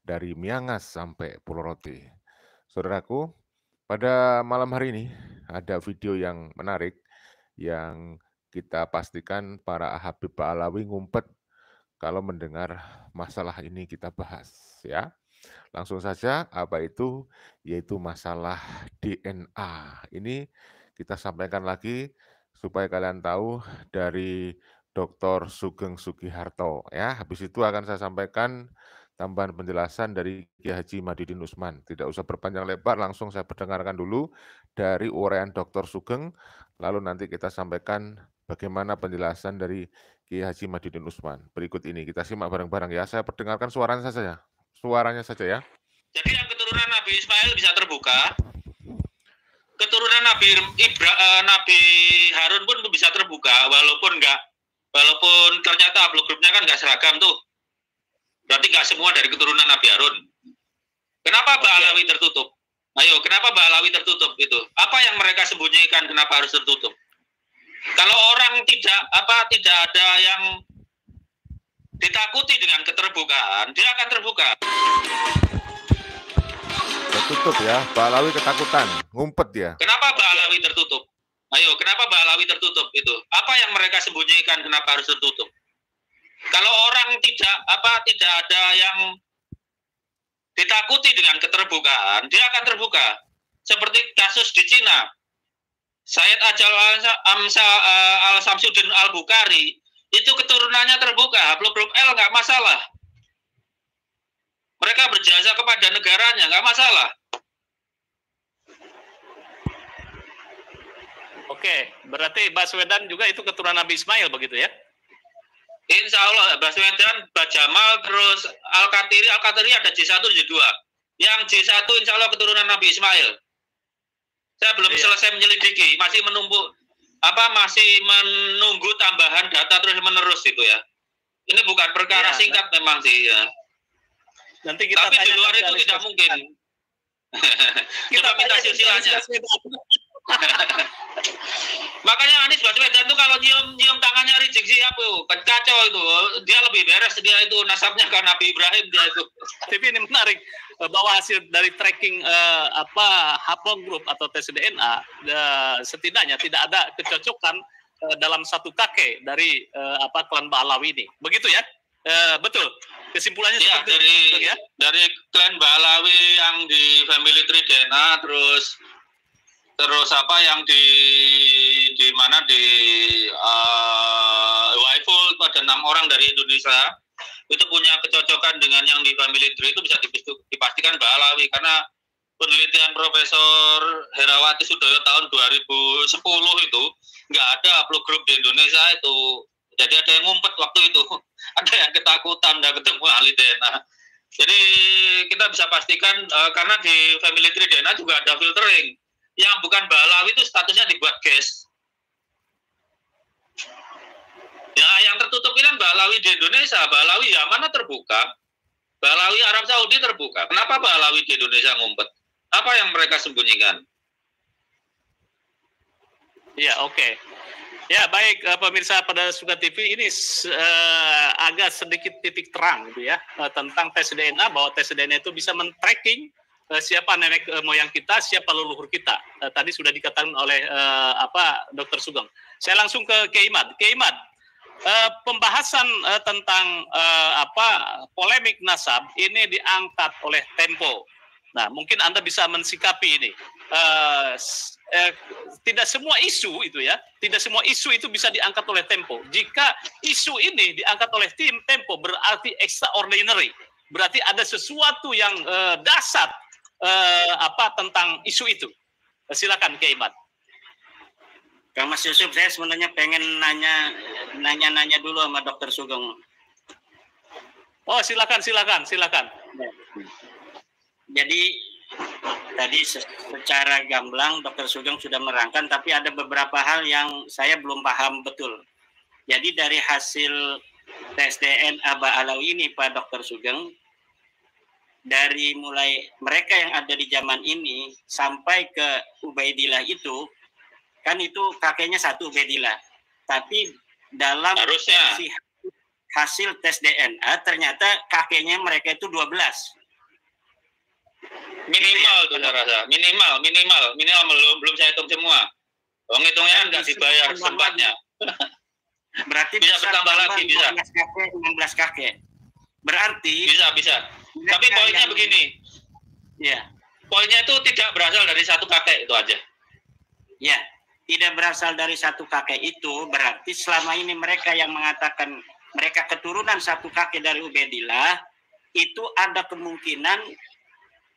dari Miangas sampai Pulau Rote. Saudaraku, pada malam hari ini ada video yang menarik yang kita pastikan para Habib Ba'alawi ngumpet kalau mendengar masalah ini kita bahas ya. Langsung saja apa itu? Yaitu masalah DNA. Ini kita sampaikan lagi supaya kalian tahu dari Dr. Sugeng Sugiharto ya. Habis itu akan saya sampaikan tambahan penjelasan dari Kiai Haji Madidin Usman. Tidak usah berpanjang lebar, langsung saya perdengarkan dulu dari uraian Dr. Sugeng, lalu nanti kita sampaikan bagaimana penjelasan dari Kiai Haji Madidin Usman. Berikut ini kita simak bareng-bareng ya. Saya perdengarkan suaranya saja ya. Jadi yang keturunan Nabi Ismail bisa terbuka, keturunan Nabi Harun pun bisa terbuka, walaupun ternyata haplogrupnya kan nggak seragam tuh. Berarti nggak semua dari keturunan Nabi Harun. Kenapa Ba'alawi tertutup? Ayo, kenapa Ba'alawi tertutup itu? Apa yang mereka sembunyikan? Kenapa harus tertutup? Kalau orang tidak ada yang ditakuti dengan keterbukaan, dia akan terbuka. Tertutup ya, Ba'alawi ketakutan, ngumpet ya. Kenapa Ba'alawi tertutup? Ayo, kenapa Ba'alawi tertutup itu? Apa yang mereka sembunyikan? Kenapa harus tertutup? Kalau orang tidak ada yang ditakuti dengan keterbukaan, dia akan terbuka. Seperti kasus di Cina, Sayyid Ajal Al-Samsudin Al-Bukhari, itu keturunannya terbuka, haplogrup L nggak masalah. Mereka berjasa kepada negaranya, nggak masalah. Oke, berarti Baswedan juga itu keturunan Nabi Ismail begitu ya? Insya Allah, Baswedan, Bajamal, terus Al-Qatiri ada J1, J2. Yang J1 insya Allah keturunan Nabi Ismail. Saya belum selesai menyelidiki, masih menunggu tambahan data terus menerus itu ya. Ini bukan perkara singkat memang sih ya. Nanti kita tapi di luar itu tidak mungkin. Kita minta silsilahnya. Makanya Anies Baswedan tuh kalau nyium tangannya Rizik Syihab tuh kacau itu, dia lebih beres, dia itu nasabnya ke Nabi Ibrahim dia itu. Tapi ini menarik bahwa hasil dari tracking haplogroup atau tes DNA setidaknya tidak ada kecocokan dalam satu kakek dari klan Ba'alawi ini. Begitu ya? Betul. Kesimpulannya ya, seperti itu ya. Dari klan Ba'alawi yang di family tree DNA terus yang di Waiful ada 6 orang dari Indonesia itu punya kecocokan dengan yang di family tree, itu bisa dipastikan Ba'alawi karena penelitian Profesor Herawati Sudoyo tahun 2010 itu nggak ada haplogrup di Indonesia itu. Jadi ada yang ngumpet waktu itu, ada yang ketakutan nggak ketemu ahli DNA. Jadi kita bisa pastikan karena di family tree DNA juga ada filtering. Yang bukan Ba'alawi itu statusnya dibuat guest. Ya, yang tertutup ini kan Ba'alawi di Indonesia, Ba'alawi ya mana terbuka, Ba'alawi Arab Saudi terbuka. Kenapa Ba'alawi di Indonesia ngumpet? Apa yang mereka sembunyikan? Ya, oke. Ya, baik pemirsa pada Suga TV, ini agak sedikit titik terang gitu ya tentang tes DNA, bahwa tes DNA itu bisa men-tracking siapa nenek moyang kita, siapa leluhur kita. Tadi sudah dikatakan oleh Dr. Sugeng. Saya langsung ke Kiai Imad. Kiai Imad, pembahasan tentang polemik nasab ini diangkat oleh Tempo. Nah, mungkin Anda bisa mensikapi ini. Tidak semua isu itu ya, tidak semua isu itu bisa diangkat oleh Tempo. Jika isu ini diangkat oleh tim Tempo berarti extraordinary, berarti ada sesuatu yang dasar tentang isu itu. Silakan Kiai Imad. Kang Mas Yusuf, saya sebenarnya pengen nanya dulu sama Dr. Sugeng. Oh, silakan. Jadi tadi secara gamblang Dr. Sugeng sudah merangkan, tapi ada beberapa hal yang saya belum paham betul. Jadi dari hasil tes DNA Ba'alawi ini Pak Dr. Sugeng, dari mulai mereka yang ada di zaman ini sampai ke Ubaidillah itu, kan itu kakeknya satu Ubaidillah. Tapi dalam hasil tes DNA ternyata kakeknya mereka itu 12. Minimal tuh saya rasa, minimal belum saya hitung semua. Ngitungnya kan nggak dibayar sempatnya. Berarti bisa bertambah lagi, bisa. 16 kakek. Berarti bisa. Tapi poinnya begini. Ya. Poinnya itu tidak berasal dari satu kakek itu aja. Ya, tidak berasal dari satu kakek itu berarti selama ini mereka yang mengatakan mereka keturunan satu kakek dari Ubaidillah itu ada kemungkinan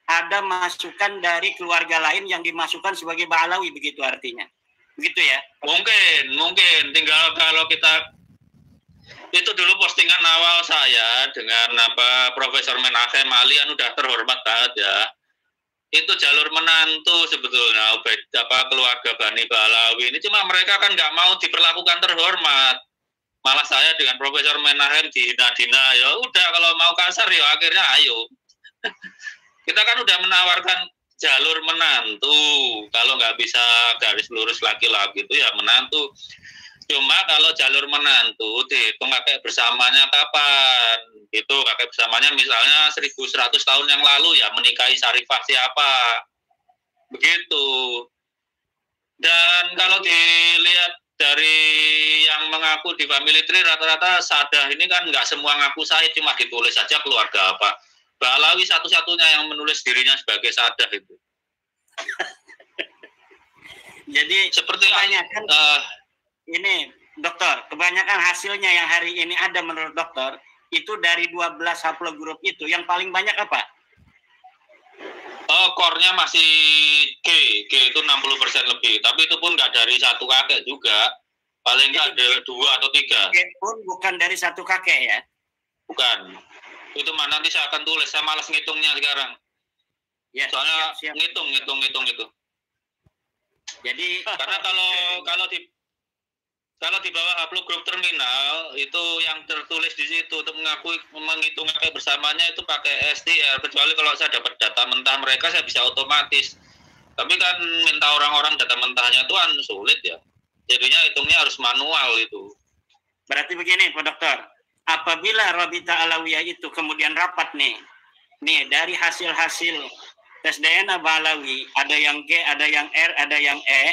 ada masukan dari keluarga lain yang dimasukkan sebagai Ba'alawi, begitu artinya. Begitu ya? Mungkin. Tinggal kalau kita itu dulu postingan awal saya dengan Profesor Menachem Ali yang udah terhormat banget ya. Itu jalur menantu sebetulnya keluarga Bani Ba'alawi ini, cuma mereka kan nggak mau diperlakukan terhormat. Malah saya dengan Profesor Menachem dihina-hina, ya udah kalau mau kasar ya akhirnya ayo. Kita kan udah menawarkan jalur menantu, kalau nggak bisa garis lurus laki-laki itu ya menantu. Cuma kalau jalur menantu dihitung kakek bersamanya kapan? Itu kakek bersamanya misalnya 1100 tahun yang lalu ya menikahi Syarifah siapa? Begitu. Dan kalau dilihat dari yang mengaku di family tree rata-rata Sadah ini kan nggak semua ngaku Said, cuma ditulis saja keluarga apa. Ba'alawi satu-satunya yang menulis dirinya sebagai Sadah itu. Jadi seperti kebanyakan ini dokter, kebanyakan hasilnya yang hari ini ada menurut dokter itu dari 12 haplogrup itu yang paling banyak apa? Core-nya masih G itu 60% lebih, tapi itu pun nggak dari satu kakek juga, paling nggak ada 2 atau 3. G pun bukan dari satu kakek ya? Bukan. Itu mana nanti saya akan tulis, saya malas ngitungnya sekarang. Ya, soalnya siap. ngitung itu. Jadi karena kalau di bawah haplogrup terminal itu yang tertulis di situ untuk menghitung kakek bersamanya itu pakai STR, kecuali kalau saya dapat data mentah mereka saya bisa otomatis. Tapi kan minta orang-orang data mentahnya itu kan sulit ya. Jadinya hitungnya harus manual itu. Berarti begini Pak Dokter, apabila Rabita Alawiyah itu kemudian rapat nih dari hasil-hasil tes DNA Ba'alawi, ada yang G, ada yang R, ada yang E,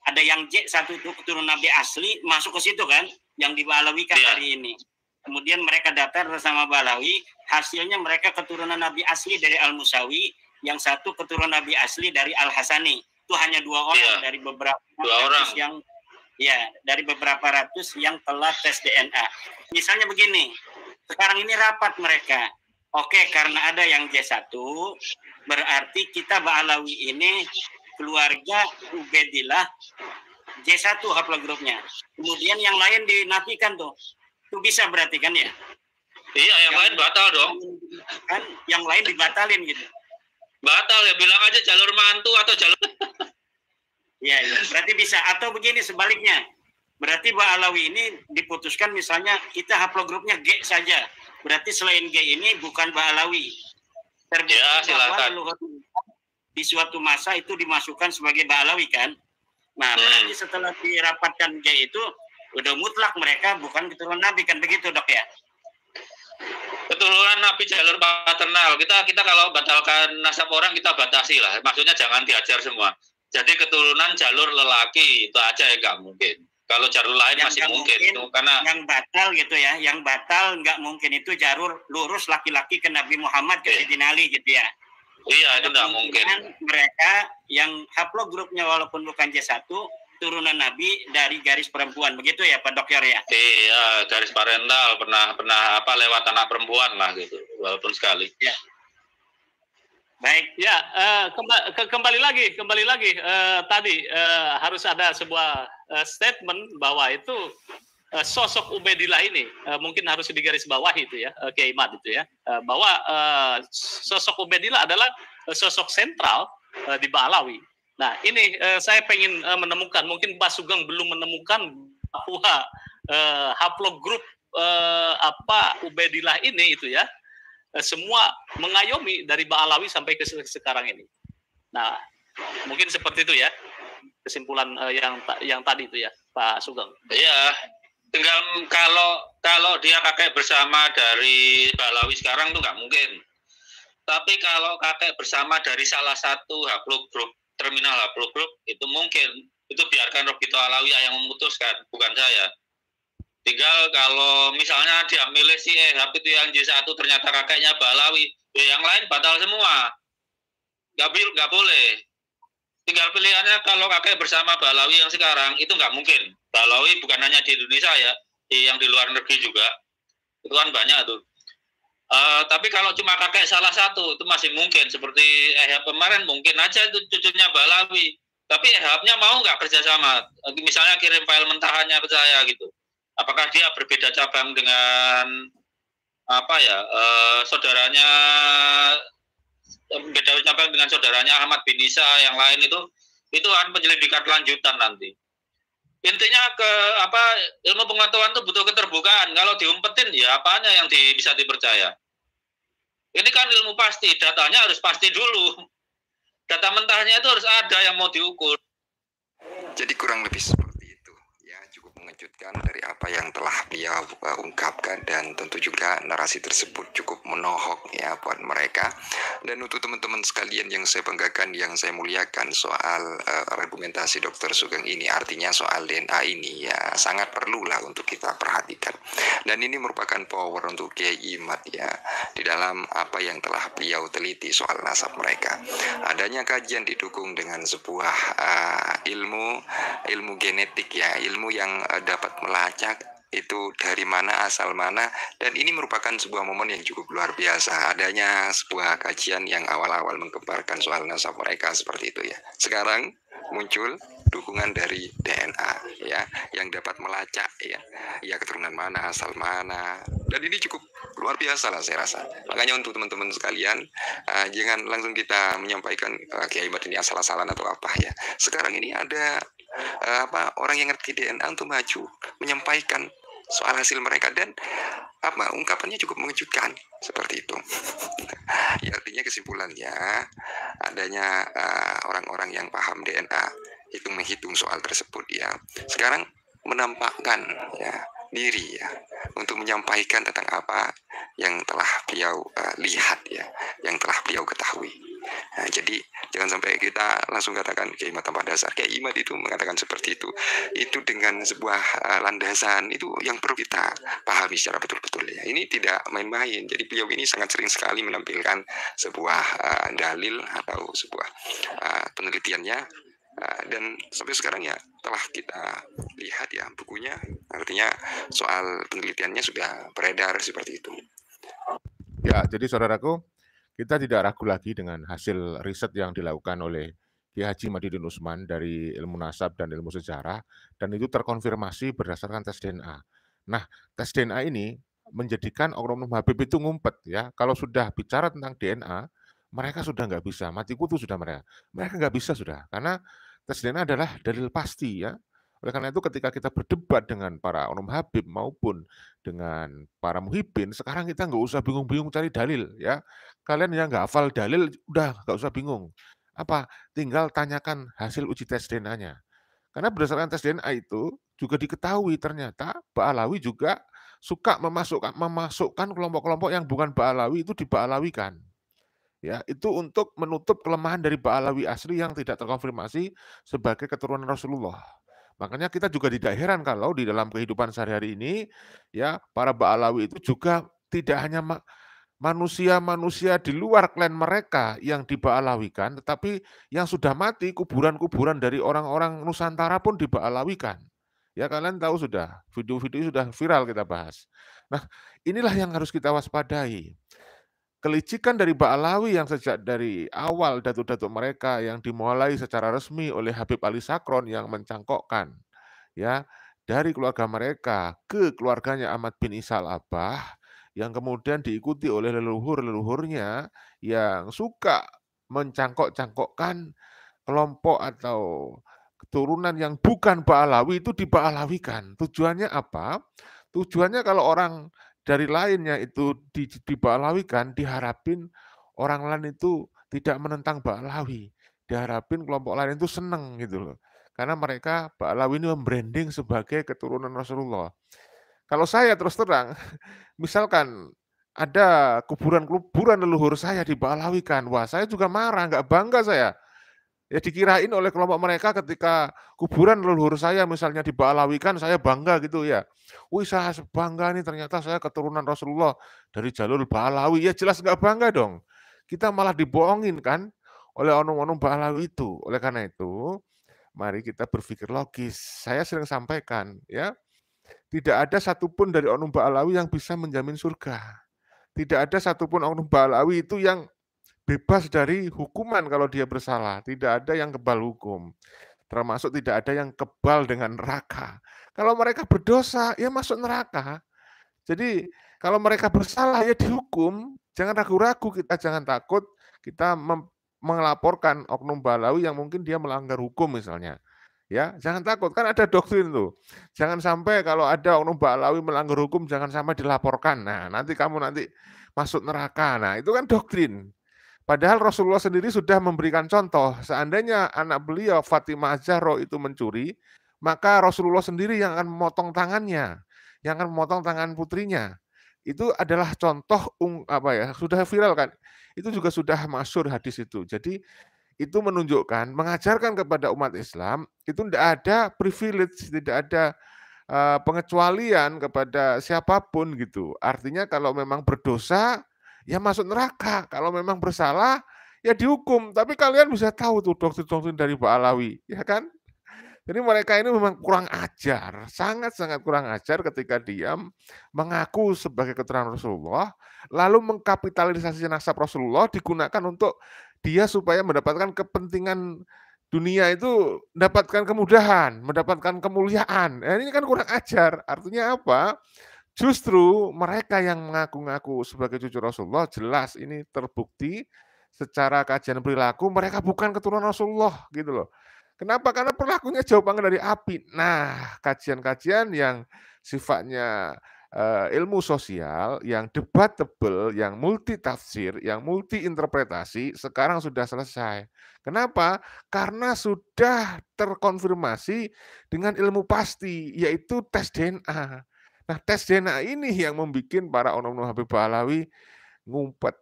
ada yang J, satu itu keturunan Nabi asli, masuk ke situ kan, yang di Ba'alawi kan hari ini. Kemudian mereka daftar bersama Ba'alawi, hasilnya mereka keturunan Nabi asli dari Al-Musawi, yang satu keturunan Nabi asli dari Al-Hasani. Itu hanya 2 orang dari beberapa ratus yang dari beberapa ratus yang telah tes DNA. Misalnya begini, sekarang ini rapat mereka. Oke, karena ada yang J1, berarti kita Ba'alawi ini keluarga Ubaidillah J1 haplogrupnya. Kemudian yang lain dinafikan tuh. Itu bisa berarti kan ya? Iya, yang lain batal dong. Kan yang lain dibatalin gitu. Batal ya, bilang aja jalur mantu atau jalur. Iya, berarti bisa. Atau begini sebaliknya. Berarti Ba'alawi ini diputuskan misalnya kita haplogrupnya G saja. Berarti selain G ini bukan Ba'alawi. Ya, silakan. Di suatu masa itu dimasukkan sebagai Ba'alawi kan. Nah, berarti setelah dirapatkan G itu udah mutlak mereka bukan keturunan Nabi kan, begitu Dok ya? Keturunan Nabi jalur paternal. Kita kalau batalkan nasab orang kita batasi lah. Maksudnya jangan diajar semua. Jadi keturunan jalur lelaki itu aja ya nggak mungkin. Kalau jalur lain yang masih mungkin itu karena yang batal gitu ya, yang batal nggak mungkin itu jalur lurus laki-laki ke Nabi Muhammad ke Sayyidina Ali gitu ya. Iya, itu nggak mungkin. Mereka yang haplogrupnya walaupun bukan J1 turunan Nabi dari garis perempuan, begitu ya Pak Dokter ya? Iya, garis parental pernah lewat anak perempuan lah gitu, walaupun sekali. Ya. Baik. Ya, kembali lagi tadi harus ada sebuah statement bahwa itu sosok Ubaidillah ini mungkin harus digarisbawahi itu ya, Kiai Imad itu ya, bahwa sosok Ubaidillah adalah sosok sentral di Ba'alawi. Nah, ini saya pengen menemukan, mungkin Pak Sugeng belum menemukan bahwa haplogrup Ubaidillah ini itu ya, semua mengayomi dari Ba'alawi sampai ke sekarang ini. Nah, mungkin seperti itu ya kesimpulan yang tadi itu ya, Pak Sugeng. Iya, tinggal kalau dia kakek bersama dari Ba'alawi sekarang tuh nggak mungkin. Tapi kalau kakek bersama dari salah satu haplogrup, terminal haplogrup, itu mungkin, itu biarkan Robito Alawiyah yang memutuskan, bukan saya. Tinggal kalau misalnya dia milih si Ehab itu yang J1 ternyata kakeknya Balawi, ya yang lain batal semua. Nggak boleh. Tinggal pilihannya kalau kakek bersama Balawi yang sekarang, itu nggak mungkin. Balawi bukan hanya di Indonesia ya, yang di luar negeri juga. Itu kan banyak tuh. Tapi kalau cuma kakek salah satu itu masih mungkin, seperti Ehab kemarin mungkin aja itu cucunya Balawi, tapi Ehabnya mau nggak kerjasama, misalnya kirim file mentahannya ke saya gitu, apakah dia berbeda cabang dengan apa ya, saudaranya, beda cabang dengan saudaranya Ahmad bin Isa yang lain, itu kan penyelidikan lanjutan nanti. Intinya ilmu pengetahuan itu butuh keterbukaan. Kalau diumpetin ya apanya yang bisa dipercaya. Ini kan ilmu pasti, datanya harus pasti dulu. Data mentahnya itu harus ada yang mau diukur. Jadi kurang lebih seperti itu ya, cukup mengejutkan dari apa yang telah beliau ungkapkan, dan tentu juga narasi tersebut cukup menohok ya buat mereka. Dan untuk teman-teman sekalian yang saya banggakan, yang saya muliakan, soal argumentasi Dr. Sugeng ini, artinya soal DNA ini ya sangat perlulah untuk kita perhatikan. Dan ini merupakan power untuk Kiai Imad ya, di dalam apa yang telah beliau teliti soal nasab mereka. Adanya kajian didukung dengan sebuah ilmu genetik ya, ilmu yang dapat melacak itu dari mana, asal mana, dan ini merupakan sebuah momen yang cukup luar biasa. Adanya sebuah kajian yang awal-awal menggemparkan soal nasab mereka seperti itu ya. Sekarang muncul dukungan dari DNA ya, yang dapat melacak ya keturunan mana, asal mana, dan ini cukup luar biasa lah saya rasa. Makanya untuk teman-teman sekalian, jangan langsung kita menyampaikan Kiai Imad ini asal-asalan atau apa ya. Sekarang ini ada orang yang ngerti DNA untuk maju menyampaikan soal hasil mereka, dan ungkapannya cukup mengejutkan seperti itu. Ya, artinya kesimpulannya adanya orang-orang yang paham DNA itu menghitung soal tersebut ya, sekarang menampakkan ya diri ya untuk menyampaikan tentang apa yang telah beliau lihat ya, yang telah beliau ketahui. Nah, jadi jangan sampai kita langsung katakan Kiai Imad tanpa dasar. Kiai Imad itu mengatakan seperti itu dengan sebuah landasan itu yang perlu kita pahami secara betul-betul ya. Ini tidak main-main. Jadi beliau ini sangat sering sekali menampilkan sebuah dalil atau sebuah penelitiannya, dan sampai sekarang ya telah kita lihat ya bukunya, artinya soal penelitiannya sudah beredar seperti itu. Ya, jadi saudaraku, kita tidak ragu lagi dengan hasil riset yang dilakukan oleh Kiai Haji Madidin Usman dari ilmu nasab dan ilmu sejarah, dan itu terkonfirmasi berdasarkan tes DNA. Nah, tes DNA ini menjadikan oknum Habib itu ngumpet ya. Kalau sudah bicara tentang DNA, mereka sudah nggak bisa, mati kutu sudah mereka nggak bisa sudah, karena tes DNA adalah dalil pasti ya. Oleh karena itu ketika kita berdebat dengan para oknum Habib maupun dengan para muhibbin, sekarang kita nggak usah bingung-bingung cari dalil ya. Kalian yang nggak hafal dalil, udah nggak usah bingung. Apa? Tinggal tanyakan hasil uji tes DNA-nya. Karena berdasarkan tes DNA itu juga diketahui ternyata Ba'alawi juga suka memasukkan kelompok-kelompok yang bukan Ba'alawi itu diba'alawikan. Ya, itu untuk menutup kelemahan dari Ba'alawi asli yang tidak terkonfirmasi sebagai keturunan Rasulullah. Makanya kita juga tidak heran kalau di dalam kehidupan sehari-hari ini ya para Ba'alawi itu juga tidak hanya manusia-manusia di luar klan mereka yang diba'alawikan, tetapi yang sudah mati, kuburan-kuburan dari orang-orang Nusantara pun diba'alawikan. Ya kalian tahu sudah, video-video sudah viral kita bahas. Nah, inilah yang harus kita waspadai. Kelicikan dari Ba'alawi yang sejak dari awal datuk-datuk mereka yang dimulai secara resmi oleh Habib Ali Sakron yang mencangkokkan ya dari keluarga mereka ke keluarganya Ahmad bin Isa Al-Abah, yang kemudian diikuti oleh leluhur-leluhurnya yang suka mencangkok-cangkokkan kelompok atau keturunan yang bukan Ba'alawi itu diba'alawikan. Tujuannya apa? Tujuannya kalau orang dari lainnya itu diba'alawikan, diharapin orang lain itu tidak menentang Ba'alawi. Diharapin kelompok lain itu seneng gitu loh. Karena mereka Ba'alawi ini membranding sebagai keturunan Rasulullah. Kalau saya terus terang, misalkan ada kuburan-kuburan leluhur saya dibalawikan. Wah, saya juga marah, nggak bangga saya. Ya dikirain oleh kelompok mereka ketika kuburan leluhur saya misalnya dibalawikan, saya bangga gitu ya. Wih, saya bangga nih ternyata saya keturunan Rasulullah dari jalur Balawi. Ya jelas nggak bangga dong. Kita malah dibohongin kan oleh onum-onum Balawi itu. Oleh karena itu, mari kita berpikir logis. Saya sering sampaikan ya, tidak ada satupun dari onum Balawi yang bisa menjamin surga. Tidak ada satupun onum Balawi itu yang bebas dari hukuman kalau dia bersalah. Tidak ada yang kebal hukum. Termasuk tidak ada yang kebal dengan neraka. Kalau mereka berdosa, ya masuk neraka. Jadi kalau mereka bersalah, ya dihukum. Jangan ragu-ragu, kita jangan takut. Kita melaporkan oknum Balawi yang mungkin dia melanggar hukum misalnya. Ya, jangan takut, kan ada doktrin tuh. Jangan sampai kalau ada oknum Balawi melanggar hukum, jangan sampai dilaporkan. Nah, nanti kamu masuk neraka. Nah, itu kan doktrin. Padahal Rasulullah sendiri sudah memberikan contoh, seandainya anak beliau Fatimah Az-Zahra itu mencuri, maka Rasulullah sendiri yang akan memotong tangannya, yang akan memotong tangan putrinya. Itu adalah contoh sudah viral kan. Itu juga sudah masyhur hadis itu. Jadi itu menunjukkan, mengajarkan kepada umat Islam itu tidak ada privilege, tidak ada pengecualian kepada siapapun gitu. Artinya kalau memang berdosa ya masuk neraka. Kalau memang bersalah, ya dihukum. Tapi kalian bisa tahu tuh doktrin-doktrin dari Ba'alawi, ya kan? Jadi mereka ini memang kurang ajar, sangat-sangat kurang ajar ketika dia mengaku sebagai keturunan Rasulullah, lalu mengkapitalisasi nasab Rasulullah digunakan untuk dia supaya mendapatkan kepentingan dunia itu, mendapatkan kemudahan, mendapatkan kemuliaan. Ini kan kurang ajar. Artinya apa? Justru mereka yang mengaku-ngaku sebagai cucu Rasulullah, jelas ini terbukti secara kajian perilaku mereka bukan keturunan Rasulullah gitu loh. Kenapa? Karena perilakunya jauh banget dari api. Nah, kajian-kajian yang sifatnya ilmu sosial, yang debatable, yang multi tafsir, yang multi interpretasi sekarang sudah selesai. Kenapa? Karena sudah terkonfirmasi dengan ilmu pasti, yaitu tes DNA. Nah, tes DNA ini yang membuat para oknum Habib Ba'alawi ngumpet.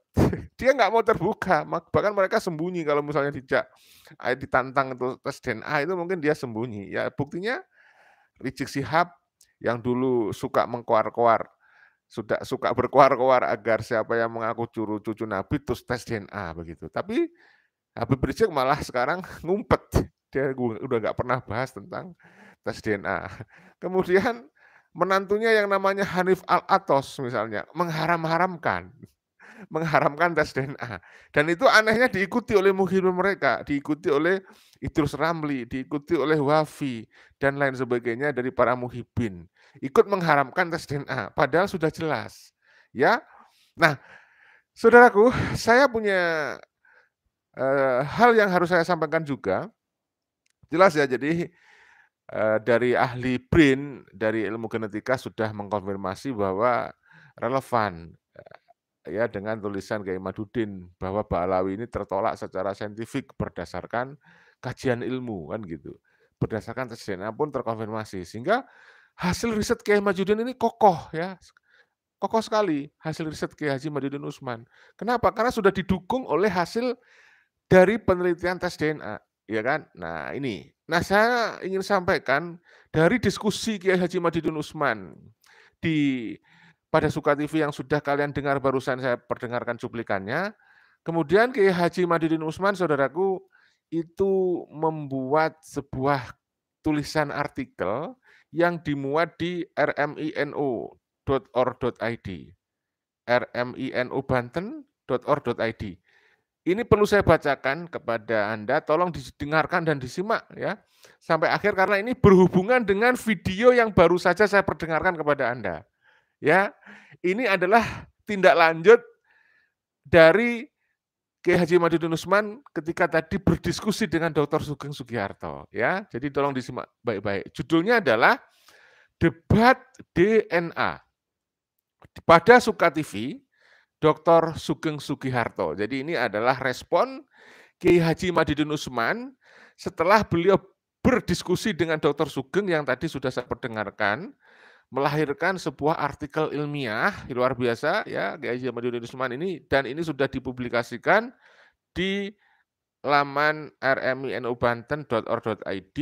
Dia nggak mau terbuka, bahkan mereka sembunyi kalau misalnya ditantang itu tes DNA itu mungkin dia sembunyi. Ya buktinya Rizik Syihab yang dulu suka mengkoar-koar, suka berkoar-koar agar siapa yang mengaku cucu Nabi terus tes DNA begitu. Tapi Habib Rizik malah sekarang ngumpet. Dia udah nggak pernah bahas tentang tes DNA. Kemudian menantunya yang namanya Hanif Al-Atos misalnya mengharamkan tes DNA. Dan itu anehnya diikuti oleh muhibin mereka, diikuti oleh Idrus Ramli, diikuti oleh Wafi dan lain sebagainya dari para muhibin. Ikut mengharamkan tes DNA, padahal sudah jelas. Ya. Nah, saudaraku, saya punya hal yang harus saya sampaikan juga. Jelas ya, jadi dari ahli BRIN, dari ilmu genetika sudah mengkonfirmasi bahwa relevan ya dengan tulisan Kiai Madudin bahwa Ba'alawi ini tertolak secara saintifik berdasarkan kajian ilmu kan gitu. Berdasarkan tes DNA pun terkonfirmasi sehingga hasil riset Kiai Madudin ini kokoh ya. Kokoh sekali hasil riset Kiai Haji Madudin Usman. Kenapa? Karena sudah didukung oleh hasil dari penelitian tes DNA, ya kan? Nah, ini. Nah, saya ingin sampaikan dari diskusi Kiai Haji Madudin Usman pada Suka TV yang sudah kalian dengar barusan saya perdengarkan cuplikannya. Kemudian Kiai Haji Madudin Usman, saudaraku, itu membuat sebuah tulisan artikel yang dimuat di rmino.org.id. rminobanten.org.id. Ini perlu saya bacakan kepada Anda, tolong didengarkan dan disimak ya sampai akhir karena ini berhubungan dengan video yang baru saja saya perdengarkan kepada Anda. Ya, ini adalah tindak lanjut dari Kiai Haji Madudin Usman ketika tadi berdiskusi dengan Dr. Sugeng Sugiharto ya. Jadi tolong disimak baik-baik. Judulnya adalah Debat DNA. Pada Suka TV Dr. Sugeng Sugiharto. Jadi ini adalah respon Kiai Haji Madudin Usman setelah beliau berdiskusi dengan Dr. Sugeng yang tadi sudah saya perdengarkan melahirkan sebuah artikel ilmiah luar biasa ya Kiai Haji Ahmaduddin Usman ini, dan ini sudah dipublikasikan di laman rminubanten.or.id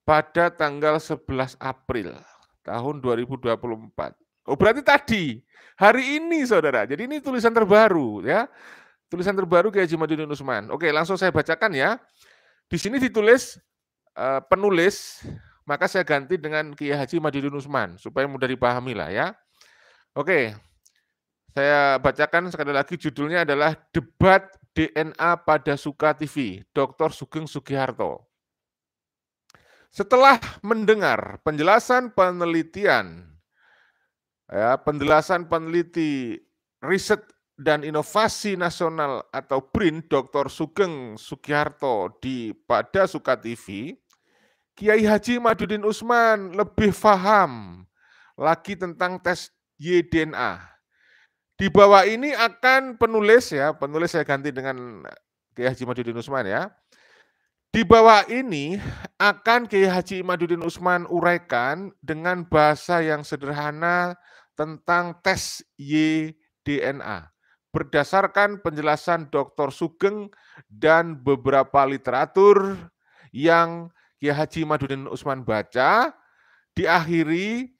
pada tanggal 11 April tahun 2024. Oh, berarti tadi, hari ini Saudara. Jadi ini tulisan terbaru ya. Tulisan terbaru Kiai Haji Ahmaduddin Usman. Oke, langsung saya bacakan ya. Di sini ditulis penulis, maka saya ganti dengan Kiai Haji Ahmaduddin Usman supaya mudah dipahami lah ya. Oke. Saya bacakan sekali lagi, judulnya adalah Debat DNA pada Suka TV, Dr. Sugeng Sugiharto. Setelah mendengar penjelasan penelitian, penjelasan peneliti riset dan inovasi nasional atau BRIN Dr. Sugeng Sugiharto pada Suka TV, Kiai Haji Ahmaduddin Usman lebih paham lagi tentang tes Y-DNA. Di bawah ini akan penulis ya, penulis saya ganti dengan Kiai Haji Ahmaduddin Usman ya. Di bawah ini akan Kiai Haji Ahmaduddin Usman uraikan dengan bahasa yang sederhana tentang tes Y-DNA berdasarkan penjelasan Dr. Sugeng dan beberapa literatur yang Kiai Haji Ahmaduddin Usman baca, diakhiri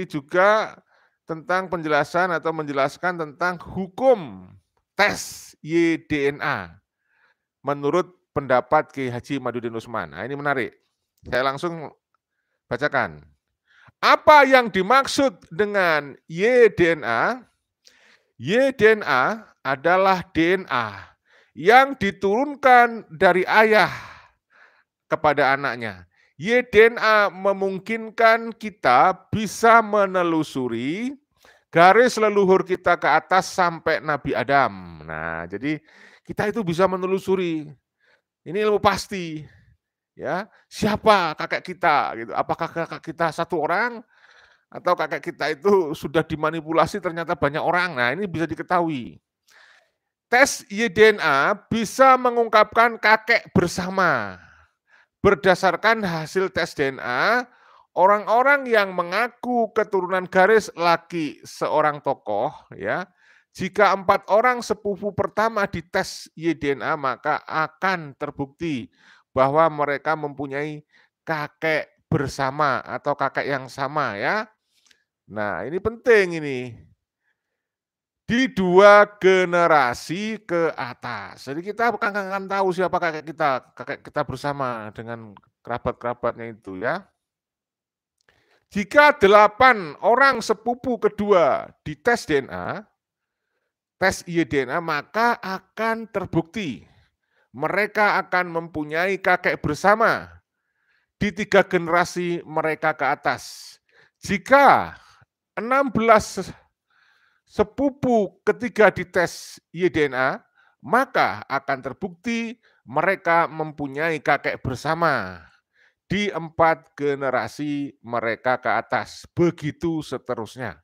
juga tentang penjelasan atau menjelaskan tentang hukum tes Y-DNA menurut pendapat Kiai Haji Ahmaduddin Usman. Nah, ini menarik. Saya langsung bacakan. Apa yang dimaksud dengan Y-DNA? Y-DNA adalah DNA yang diturunkan dari ayah kepada anaknya. Y-DNA memungkinkan kita bisa menelusuri garis leluhur kita ke atas sampai Nabi Adam. Nah, jadi kita itu bisa menelusuri. Ini ilmu pasti. Ya, siapa kakek kita gitu? Apakah kakek kita satu orang atau kakek kita itu sudah dimanipulasi ternyata banyak orang? Nah, ini bisa diketahui. Tes Y-DNA bisa mengungkapkan kakek bersama. Berdasarkan hasil tes DNA, orang-orang yang mengaku keturunan garis laki seorang tokoh, ya, jika 4 orang sepupu pertama dites Y-DNA, maka akan terbukti bahwa mereka mempunyai kakek bersama atau kakek yang sama ya. Nah, ini penting ini. Di 2 generasi ke atas. Jadi kita akan tahu siapa kakek kita bersama dengan kerabat-kerabatnya itu ya. Jika 8 orang sepupu kedua dites DNA, tes Y-DNA, maka akan terbukti mereka akan mempunyai kakek bersama di 3 generasi mereka ke atas. Jika 16 sepupu ketiga dites Y-DNA, maka akan terbukti mereka mempunyai kakek bersama di 4 generasi mereka ke atas. Begitu seterusnya.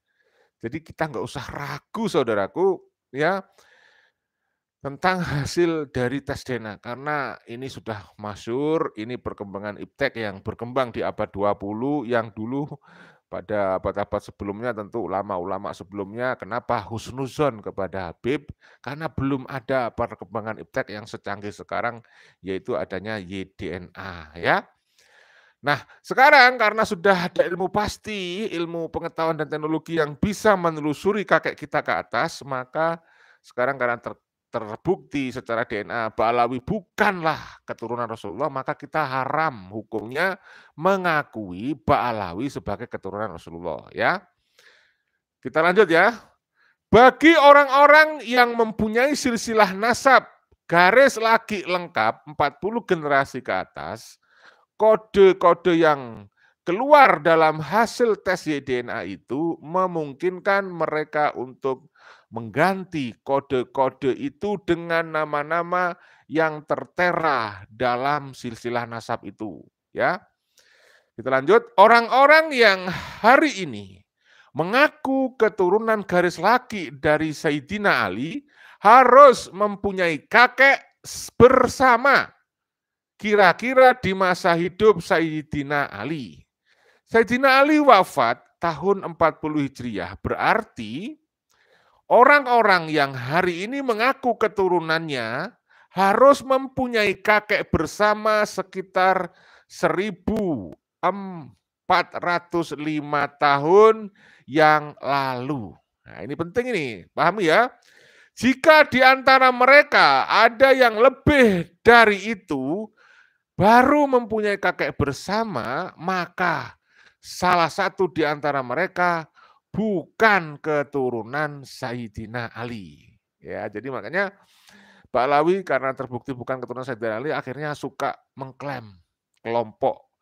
Jadi kita nggak usah ragu saudaraku ya tentang hasil dari tes DNA, karena ini sudah masyhur, ini perkembangan iptek yang berkembang di abad 20 yang dulu pada abad-abad sebelumnya tentu ulama-ulama sebelumnya kenapa husnuzon kepada Habib, karena belum ada perkembangan iptek yang secanggih sekarang yaitu adanya Y-DNA ya. Nah, sekarang karena sudah ada ilmu pasti, ilmu pengetahuan dan teknologi yang bisa menelusuri kakek kita ke atas, maka sekarang karena terbukti secara DNA Ba'alawi bukanlah keturunan Rasulullah, maka kita haram hukumnya mengakui Ba'alawi sebagai keturunan Rasulullah ya. Kita lanjut ya. Bagi orang-orang yang mempunyai silsilah nasab garis laki lengkap 40 generasi ke atas, kode-kode yang keluar dalam hasil tes Y-DNA itu memungkinkan mereka untuk mengganti kode-kode itu dengan nama-nama yang tertera dalam silsilah nasab itu. Ya, kita lanjut. Orang-orang yang hari ini mengaku keturunan garis laki dari Sayyidina Ali harus mempunyai kakek bersama kira-kira di masa hidup Sayyidina Ali. Sayyidina Ali wafat tahun 40 Hijriah, berarti orang-orang yang hari ini mengaku keturunannya harus mempunyai kakek bersama sekitar 1405 tahun yang lalu. Nah, ini penting ini, pahami ya. Jika di antara mereka ada yang lebih dari itu, baru mempunyai kakek bersama, maka salah satu di antara mereka bukan keturunan Sayyidina Ali. Ya, jadi makanya Pak Alawi karena terbukti bukan keturunan Sayyidina Ali, akhirnya suka mengklaim kelompok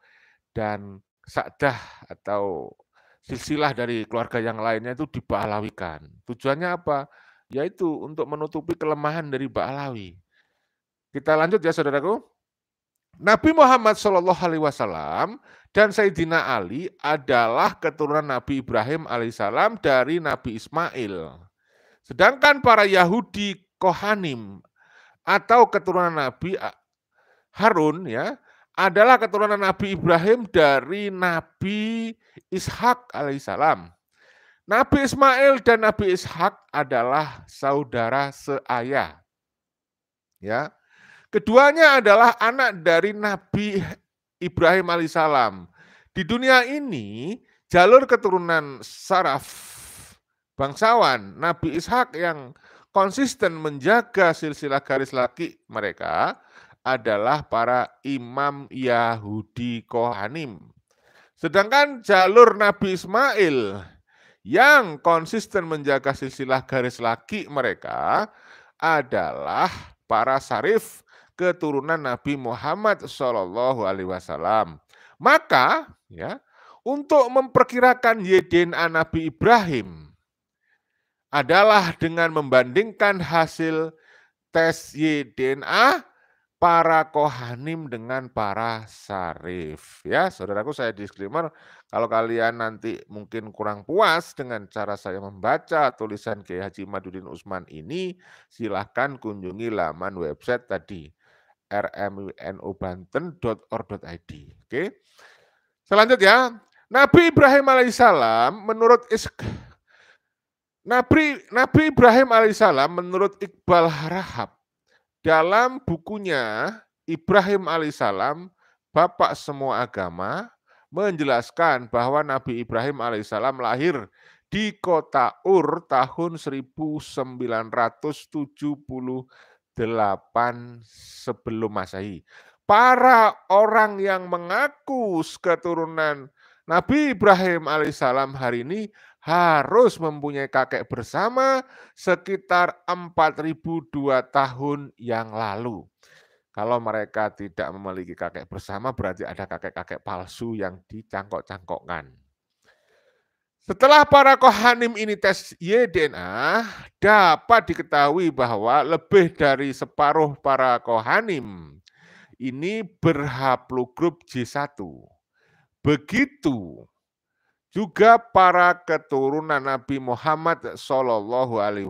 dan sakdah atau silsilah dari keluarga yang lainnya itu diba'alawikan. Tujuannya apa? Yaitu untuk menutupi kelemahan dari Ba'alawi. Kita lanjut ya saudaraku. Nabi Muhammad SAW dan Sayyidina Ali adalah keturunan Nabi Ibrahim alaihissalam dari Nabi Ismail. Sedangkan para Yahudi Kohanim atau keturunan Nabi Harun ya adalah keturunan Nabi Ibrahim dari Nabi Ishak alaihissalam. Nabi Ismail dan Nabi Ishak adalah saudara seayah. Ya. Keduanya adalah anak dari Nabi Ibrahim alaihissalam. Di dunia ini jalur keturunan saraf bangsawan Nabi Ishak yang konsisten menjaga silsilah garis laki mereka adalah para imam Yahudi Kohanim. Sedangkan jalur Nabi Ismail yang konsisten menjaga silsilah garis laki mereka adalah para sarif keturunan Nabi Muhammad SAW. Maka ya, untuk memperkirakan DNA Nabi Ibrahim adalah dengan membandingkan hasil tes DNA para kohanim dengan para sarif. Ya, saudaraku, saya disclaimer, kalau kalian nanti mungkin kurang puas dengan cara saya membaca tulisan Kiai Haji Imaduddin Utsman ini, silahkan kunjungi laman website tadi, rmubanten.org.id. Oke. Selanjutnya, Nabi Ibrahim alaihissalam menurut Nabi Ibrahim alaihissalam menurut Iqbal Harahap dalam bukunya Ibrahim alaihissalam, Bapak Semua Agama, menjelaskan bahwa Nabi Ibrahim alaihissalam lahir di kota Ur tahun 1978 sebelum Masehi. Para orang yang mengaku keturunan Nabi Ibrahim alaihissalam hari ini harus mempunyai kakek bersama sekitar 4002 tahun yang lalu. Kalau mereka tidak memiliki kakek bersama, berarti ada kakek-kakek palsu yang dicangkok-cangkokkan. Setelah para kohanim ini tes Y-DNA, dapat diketahui bahwa lebih dari separuh para kohanim ini berhaplogrup J1. Begitu juga para keturunan Nabi Muhammad SAW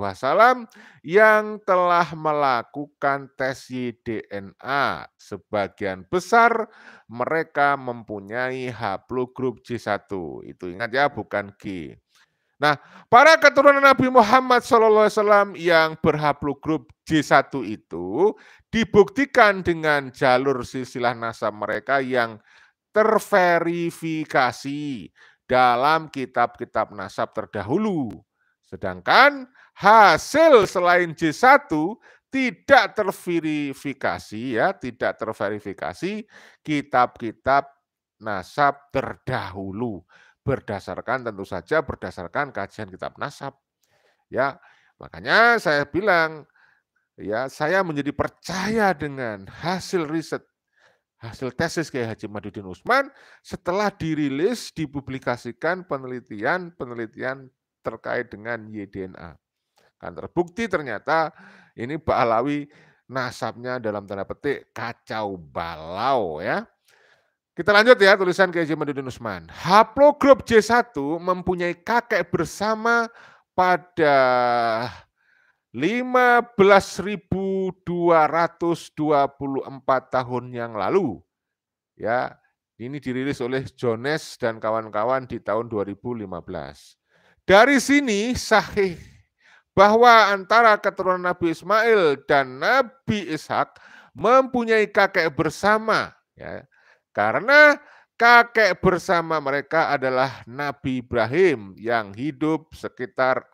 yang telah melakukan tes Y-DNA. Sebagian besar mereka mempunyai haplogrup J1. Itu ingat ya, bukan G. Nah, para keturunan Nabi Muhammad SAW yang berhaplogrup J1 itu dibuktikan dengan jalur silsilah nasab mereka yang terverifikasi dalam kitab-kitab nasab terdahulu. Sedangkan hasil selain J1 tidak terverifikasi ya, tidak terverifikasi kitab-kitab nasab terdahulu. Berdasarkan tentu saja berdasarkan kajian kitab nasab. Ya, makanya saya bilang ya, saya menjadi percaya dengan hasil riset, hasil tesis Kiai Haji Imaduddin Utsman setelah dirilis, dipublikasikan penelitian terkait dengan Y-DNA. Kan terbukti ternyata ini Ba'alawi nasabnya dalam tanda petik kacau balau ya. Kita lanjut ya tulisan Kiai Haji Imaduddin Utsman. Haplogrup J1 mempunyai kakek bersama pada 15.224 tahun yang lalu. Ya, Ini dirilis oleh Jones dan kawan-kawan di tahun 2015. Dari sini sahih bahwa antara keturunan Nabi Ismail dan Nabi Ishak mempunyai kakek bersama, ya, karena kakek bersama mereka adalah Nabi Ibrahim yang hidup sekitar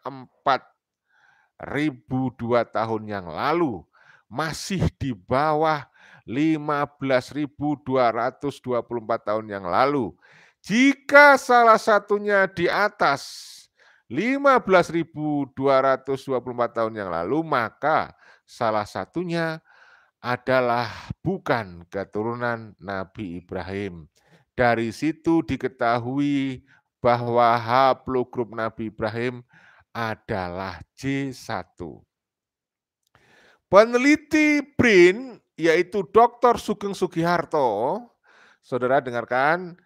4.002 tahun yang lalu, masih di bawah 15.224 tahun yang lalu. Jika salah satunya di atas 15.224 tahun yang lalu, maka salah satunya adalah bukan keturunan Nabi Ibrahim. Dari situ diketahui bahwa haplogrup Nabi Ibrahim adalah J1. Peneliti BRIN, yaitu Dr. Sugeng Sugiharto, saudara dengarkan,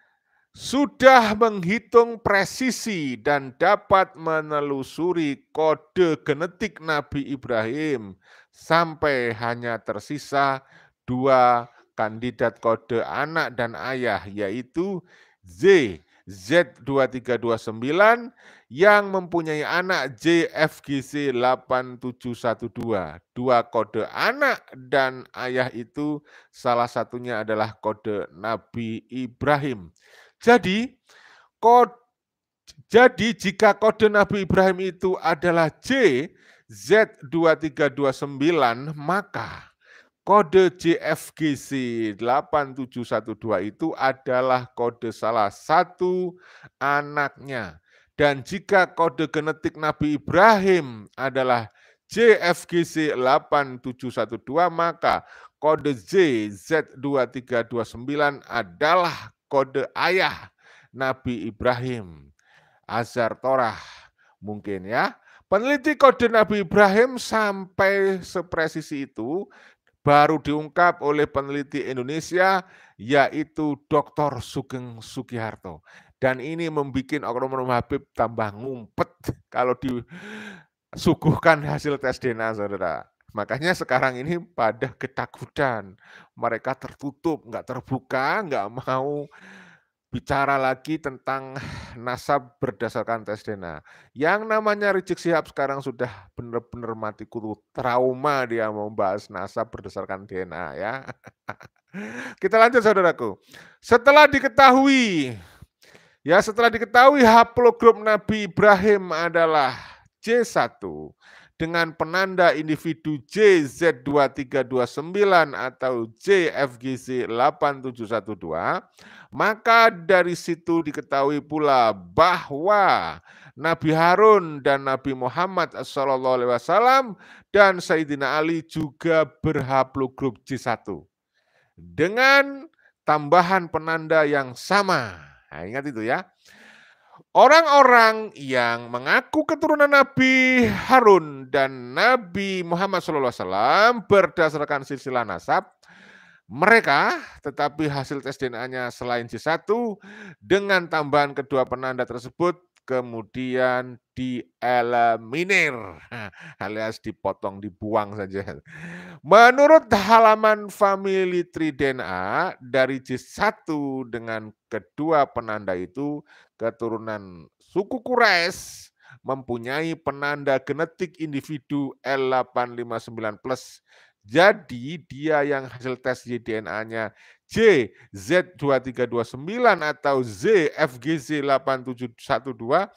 sudah menghitung presisi dan dapat menelusuri kode genetik Nabi Ibrahim sampai hanya tersisa 2 kandidat kode anak dan ayah, yaitu Z2329 yang mempunyai anak JFGC 8712. 2 kode anak dan ayah itu salah satunya adalah kode Nabi Ibrahim. Jadi jika kode Nabi Ibrahim itu adalah Z2329, maka kode JFGC 8712 itu adalah kode salah satu anaknya. Dan jika kode genetik Nabi Ibrahim adalah JFGC 8712, maka kode Z2329 adalah kode ayah Nabi Ibrahim. Azhar Torah mungkin ya. Peneliti kode Nabi Ibrahim sampai sepresisi itu baru diungkap oleh peneliti Indonesia, yaitu Dr. Sugeng Sugiharto. Dan ini membuat oknum Habib tambah ngumpet kalau disuguhkan hasil tes DNA, saudara. Makanya sekarang ini pada ketakutan. Mereka tertutup, nggak terbuka, nggak mau bicara lagi tentang nasab berdasarkan tes DNA. Yang namanya Rizik Syihab sekarang sudah benar-benar mati kutu, trauma dia mau bahas nasab berdasarkan DNA ya. Kita lanjut saudaraku. Setelah diketahui haplogrup Nabi Ibrahim adalah J1 dengan penanda individu JZ2329 atau JFGC 8712, maka dari situ diketahui pula bahwa Nabi Harun dan Nabi Muhammad SAW dan Sayyidina Ali juga berhaplogrup J1 dengan tambahan penanda yang sama. Nah, ingat itu ya. Orang-orang yang mengaku keturunan Nabi Harun dan Nabi Muhammad SAW berdasarkan silsilah nasab mereka, tetapi hasil tes DNA-nya selain J1 dengan tambahan kedua penanda tersebut kemudian dieliminir alias dipotong, dibuang saja. Menurut halaman family tree DNA dari J1 dengan kedua penanda itu, keturunan suku Quraisy mempunyai penanda genetik individu L859+. Jadi dia yang hasil tes DNA-nya JZ2329 atau ZFGC 8712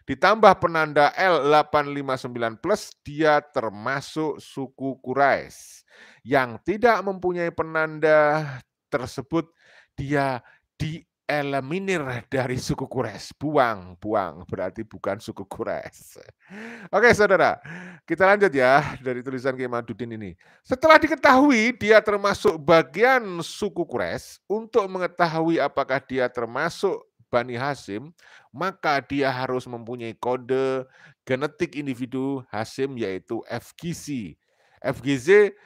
ditambah penanda L859+, dia termasuk suku Quraisy. Yang tidak mempunyai penanda tersebut dia dieliminir dari suku Quraisy. Buang, berarti bukan suku Quraisy. Oke saudara, kita lanjut ya dari tulisan Kiai Madudin ini. Setelah diketahui dia termasuk bagian suku Quraisy, untuk mengetahui apakah dia termasuk Bani Hashim, maka dia harus mempunyai kode genetik individu Hashim yaitu FGC. FGC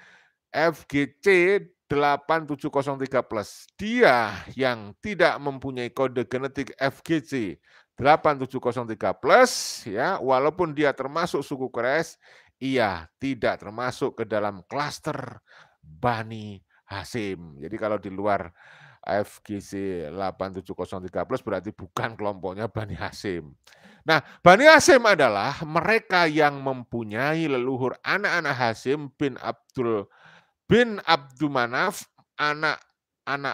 8703+. Dia yang tidak mempunyai kode genetik FGC 8703+, ya, walaupun dia termasuk suku Quraisy, ia tidak termasuk ke dalam klaster Bani Hashim. Jadi kalau di luar FGC 87013 berarti bukan kelompoknya Bani Hasyim. Nah, Bani Hasyim adalah mereka yang mempunyai leluhur anak-anak Hasyim bin Abdul Manaf, anak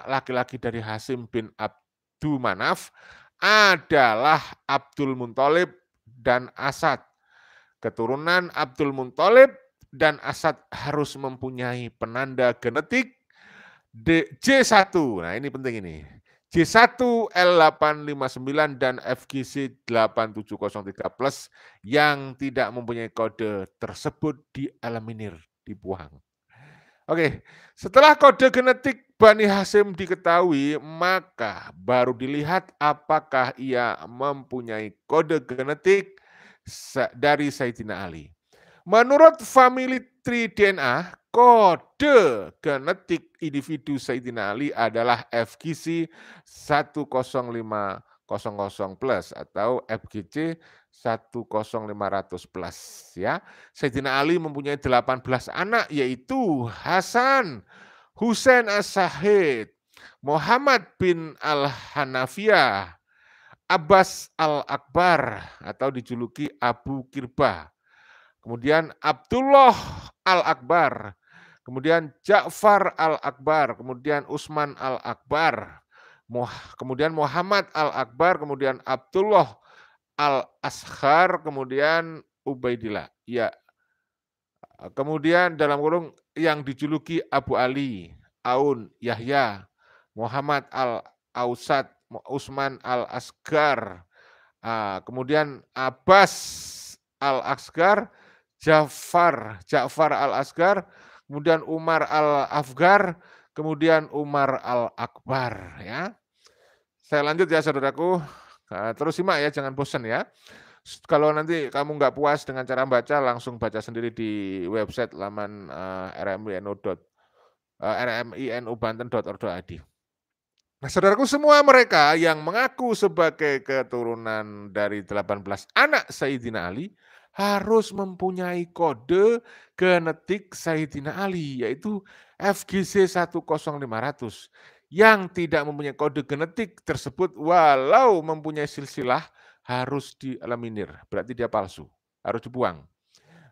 laki-laki dari Hasyim bin Abdul Manaf adalah Abdul Muthalib dan Asad. Keturunan Abdul Muthalib dan Asad harus mempunyai penanda genetik J1. Nah, ini penting ini. J1 L859 dan FGC 87013 yang tidak mempunyai kode tersebut dieliminir, dibuang. Oke, setelah kode genetik Bani Hasyim diketahui, maka baru dilihat apakah ia mempunyai kode genetik dari Sayyidina Ali. Menurut family tree DNA, kode genetik individu Sayyidina Ali adalah FGC 10500 plus atau FGC 10500 plus ya. Sayyidina Ali mempunyai 18 anak yaitu Hasan, Husain As-Sahid, Muhammad bin Al-Hanafiyah, Abbas Al-Akbar atau dijuluki Abu Kirbah. Kemudian Abdullah Al-Akbar, kemudian Ja'far Al-Akbar, kemudian Utsman Al-Akbar, kemudian Muhammad Al-Akbar, kemudian Abdullah Al-Asghar, kemudian Ubaidillah. Ya. Kemudian dalam kurung yang dijuluki Abu Ali, Aun, Yahya, Muhammad Al-Ausad, Utsman Al-Asghar, kemudian Abbas Al-Asghar, Ja'far Al-Asghar, kemudian Umar Al-Afgar, kemudian Umar Al-Akbar ya. Saya lanjut ya saudaraku. Terus simak ya, jangan bosan ya. Kalau nanti kamu nggak puas dengan cara baca, langsung baca sendiri di website laman rminubanten.org.id. Nah, saudaraku, semua mereka yang mengaku sebagai keturunan dari 18 anak Sayyidina Ali harus mempunyai kode genetik Sayyidina Ali, yaitu FGC 10500. Yang tidak mempunyai kode genetik tersebut, walau mempunyai silsilah, harus dieliminir. Berarti dia palsu, harus dibuang.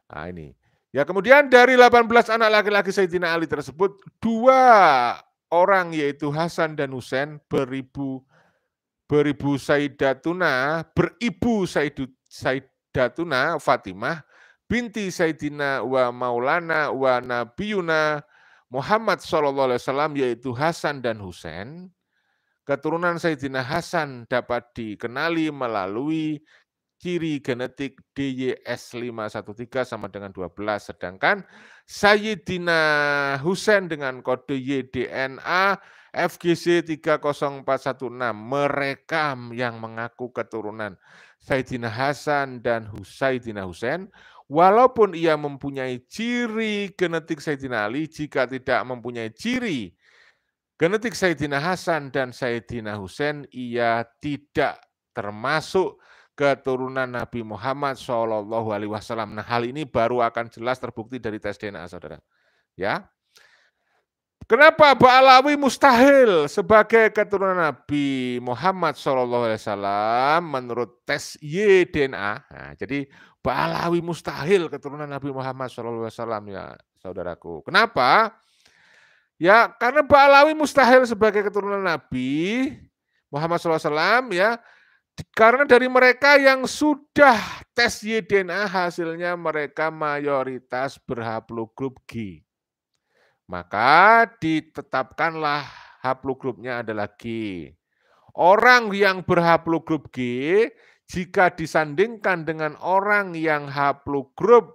Nah, ini. Ya, kemudian dari 18 anak laki-laki Sayyidina Ali tersebut, 2 orang yaitu Hasan dan Husain beribu Sayyidatuna Fatimah binti Sayyidina wa Maulana wa Nabiyuna Muhammad SAW, yaitu Hasan dan Husain. Keturunan Sayyidina Hasan dapat dikenali melalui ciri genetik DYS513 sama dengan 12, sedangkan Sayyidina Husain dengan kode YDNA FGC 30416. Mereka yang mengaku keturunan Sayyidina Hasan dan Sayyidina Husain, walaupun ia mempunyai ciri genetik Sayyidina Ali, jika tidak mempunyai ciri genetik Sayyidina Hasan dan Sayyidina Husain, ia tidak termasuk keturunan Nabi Muhammad SAW. Nah, hal ini baru akan jelas terbukti dari tes DNA, saudara. Ya. Kenapa Ba'alawi mustahil sebagai keturunan Nabi Muhammad SAW menurut tes YDNA? Nah, jadi Ba'alawi mustahil keturunan Nabi Muhammad SAW ya, saudaraku. Kenapa? Ya, karena Ba'alawi mustahil sebagai keturunan Nabi Muhammad SAW ya, karena dari mereka yang sudah tes YDNA hasilnya mereka mayoritas berhaplogrup G. Maka ditetapkanlah haplogrupnya adalah G. Orang yang berhaplogrup G jika disandingkan dengan orang yang haplogrup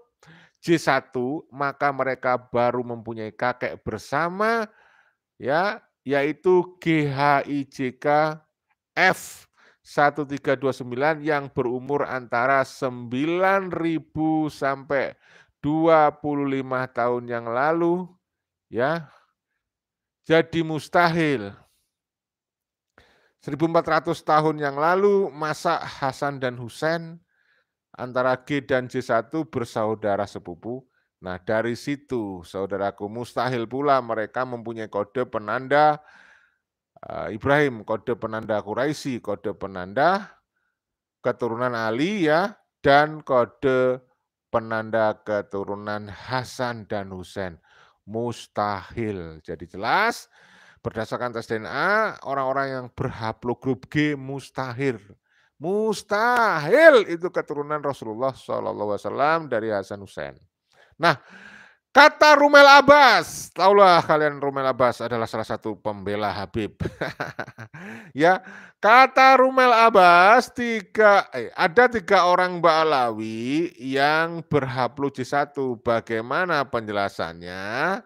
J1, maka mereka baru mempunyai kakek bersama ya, yaitu GHIJK F1329 yang berumur antara 9.000 sampai 25 tahun yang lalu ya. Jadi mustahil 1400 tahun yang lalu masa Hasan dan Husain antara G dan J1 bersaudara sepupu. Nah, dari situ saudaraku mustahil pula mereka mempunyai kode penanda Ibrahim, kode penanda Quraisy, kode penanda keturunan Ali ya, dan kode penanda keturunan Hasan dan Husain. Mustahil. Jadi jelas berdasarkan tes DNA, orang-orang yang berhaplogrup G mustahil. Mustahil itu keturunan Rasulullah SAW dari Hasan Husain. Nah, kata Rumel Abbas, tahulah kalian Rumel Abbas adalah salah satu pembela Habib. Ya, kata Rumel Abbas, ada 3 orang Ba'alawi yang berhaplo J1. Bagaimana penjelasannya?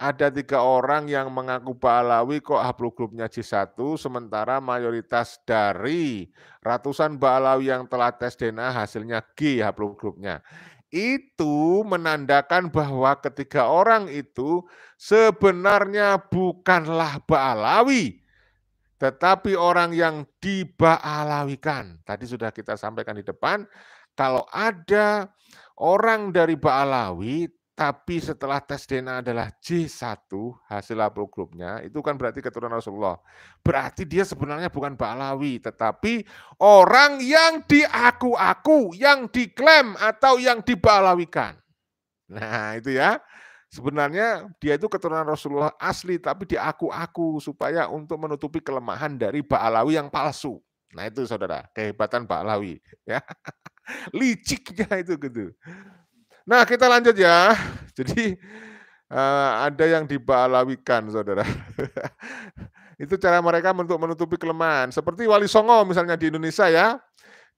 Ada 3 orang yang mengaku Ba'alawi kok haplogrupnya J1, sementara mayoritas dari ratusan Ba'alawi yang telah tes DNA hasilnya G haplogrupnya. Itu menandakan bahwa ketiga orang itu sebenarnya bukanlah Ba'alawi, tetapi orang yang diba'alawikan. Tadi sudah kita sampaikan di depan, kalau ada orang dari Ba'alawi, tapi setelah tes DNA adalah J1, hasil haplogrupnya, itu kan berarti keturunan Rasulullah. Berarti dia sebenarnya bukan Ba'alawi, tetapi orang yang diaku-aku, yang diklaim, atau yang diba'alawikan. Nah itu ya, sebenarnya dia itu keturunan Rasulullah asli, tapi diaku-aku supaya untuk menutupi kelemahan dari Ba'alawi yang palsu. Nah itu saudara, kehebatan Ba'alawi. Ya. Liciknya itu gitu. Nah kita lanjut ya. Jadi ada yang diba'alawikan saudara. Itu cara mereka untuk menutupi kelemahan. Seperti Wali Songo misalnya di Indonesia ya.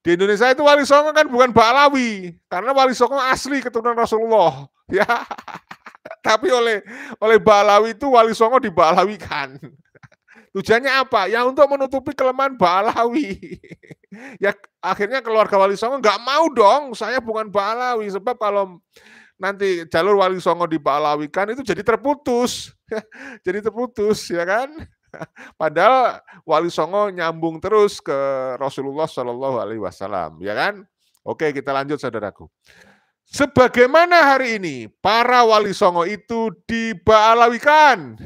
Di Indonesia itu Wali Songo kan bukan Ba'alawi. Karena Wali Songo asli keturunan Rasulullah. Ya. Tapi oleh Ba'alawi itu Wali Songo diba'alawikan. Tujuannya apa? Ya untuk menutupi kelemahan Ba'alawi. Ya akhirnya keluarga Wali Songo nggak mau dong, saya bukan Ba'alawi. Sebab kalau nanti jalur Wali Songo diba'alawikan itu jadi terputus. Jadi terputus ya kan. Padahal Wali Songo nyambung terus ke Rasulullah SAW, ya kan? Oke, kita lanjut saudaraku. Sebagaimana hari ini para Wali Songo itu diba'alawikan.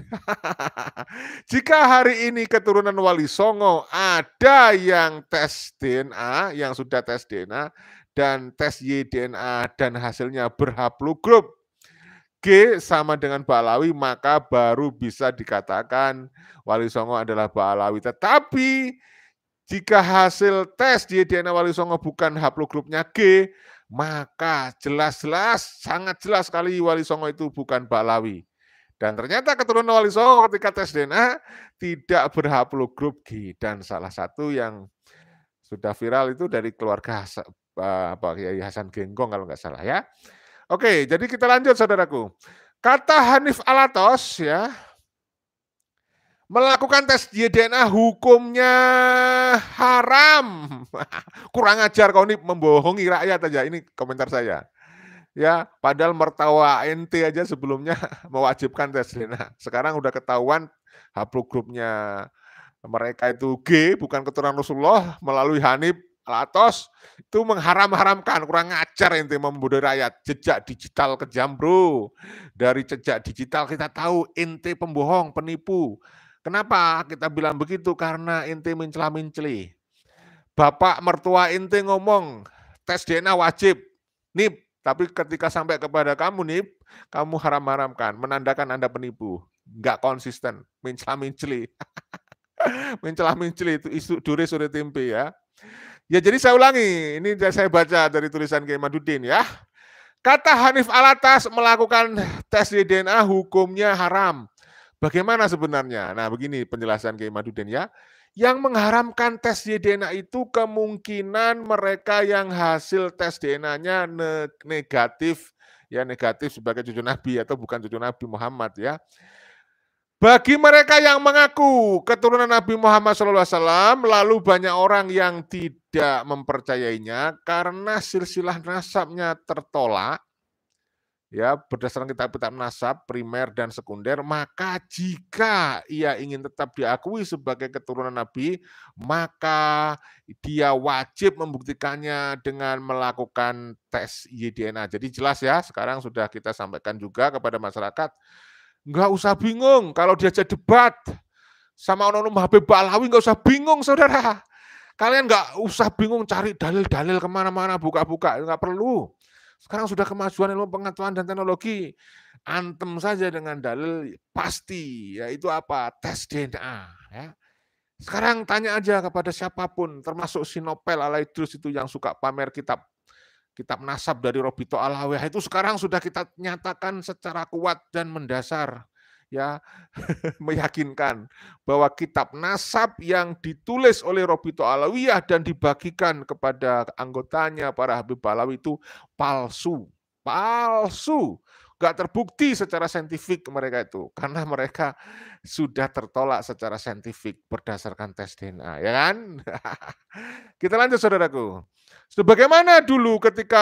Jika hari ini keturunan Wali Songo ada yang tes DNA, yang sudah tes DNA dan tes Y-DNA dan hasilnya berhaplogrup G sama dengan Ba'alawi, maka baru bisa dikatakan Wali Songo adalah Ba'alawi. Tetapi jika hasil tes Y-DNA Wali Songo bukan haplogrupnya G, maka jelas-jelas, sangat jelas sekali Wali Songo itu bukan Ba'alawi. Dan ternyata keturunan Wali Songo ketika tes DNA tidak berhaplogrup G. Dan salah satu yang sudah viral itu dari keluarga Kiai Hasan Genggong kalau nggak salah ya. Oke, jadi kita lanjut saudaraku. Kata Hanif Alatos ya, melakukan tes DNA hukumnya haram. Kurang ajar kau nih, membohongi rakyat aja. Ini komentar saya. Ya, padahal mertawa ente aja sebelumnya mewajibkan tes DNA. Sekarang udah ketahuan haplogrupnya mereka itu G, bukan keturunan Rasulullah, melalui Hanif Alatos itu mengharam-haramkan. Kurang ajar ente membodohi rakyat. Jejak digital kejam bro. Dari jejak digital kita tahu ente pembohong, penipu. Kenapa kita bilang begitu? Karena ente mencela-menceli. Bapak mertua ente ngomong tes DNA wajib, nih, tapi ketika sampai kepada kamu nih, kamu haram-haramkan, menandakan Anda penipu, nggak konsisten, mencela-menceli. Mencela-menceli itu isu dure sore tempe ya. Ya jadi saya ulangi, ini saya baca dari tulisan Kiai Madudin ya. Kata Hanif Alatas melakukan tes DNA hukumnya haram. Bagaimana sebenarnya? Nah begini penjelasan Kiai Madudin ya. Yang mengharamkan tes DNA itu kemungkinan mereka yang hasil tes DNA-nya negatif, ya negatif sebagai cucu Nabi atau bukan cucu Nabi Muhammad ya. Bagi mereka yang mengaku keturunan Nabi Muhammad SAW, lalu banyak orang yang tidak mempercayainya karena silsilah nasabnya tertolak, ya berdasarkan kitab-kitab nasab primer dan sekunder, maka jika ia ingin tetap diakui sebagai keturunan Nabi, maka dia wajib membuktikannya dengan melakukan tes Y-DNA. Jadi jelas ya, sekarang sudah kita sampaikan juga kepada masyarakat, nggak usah bingung kalau diajak debat. sama Ononum Habib Alawi nggak usah bingung, saudara. Kalian nggak usah bingung cari dalil-dalil kemana-mana, buka-buka, nggak perlu. Sekarang sudah kemajuan ilmu pengetahuan dan teknologi, antem saja dengan dalil pasti, yaitu apa? Tes DNA. Ya. Sekarang tanya aja kepada siapapun, termasuk si Nopel Alaidrus itu yang suka pamer kitab nasab dari Robito Alawiyah, itu sekarang sudah kita nyatakan secara kuat dan mendasar, ya, meyakinkan bahwa kitab nasab yang ditulis oleh Robito Alawiyah dan dibagikan kepada anggotanya para Habib Alawi itu palsu, nggak terbukti secara saintifik mereka itu, karena mereka sudah tertolak secara saintifik berdasarkan tes DNA, ya kan? Kita lanjut, saudaraku. Sebagaimana dulu ketika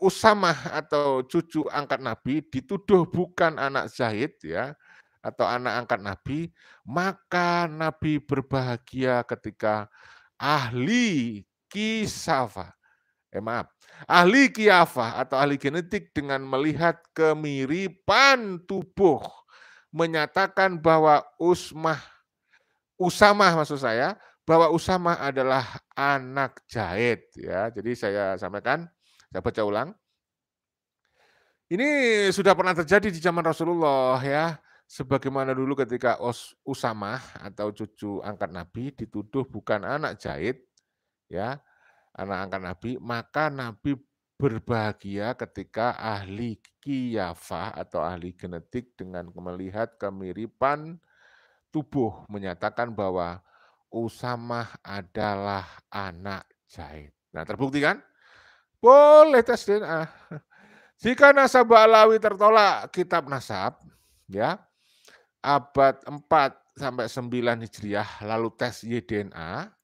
Usamah atau cucu angkat Nabi dituduh bukan anak Zaid, ya, atau anak angkat Nabi, maka Nabi berbahagia ketika ahli ahli kiafah atau ahli genetik dengan melihat kemiripan tubuh menyatakan bahwa Usamah maksud saya, bahwa Usamah adalah anak Zaid, ya. Jadi saya sampaikan, saya baca ulang. Ini sudah pernah terjadi di zaman Rasulullah, ya. Sebagaimana dulu ketika Usamah atau cucu angkat Nabi dituduh bukan anak Zaid, ya, anak angkat Nabi, maka Nabi berbahagia ketika ahli kiafah atau ahli genetik dengan melihat kemiripan tubuh menyatakan bahwa Usamah adalah anak Zaid. Nah, terbukti kan? Boleh tes DNA. Jika nasab Alawi tertolak kitab nasab, ya, abad 4 sampai 9 Hijriah, lalu tes YDNA,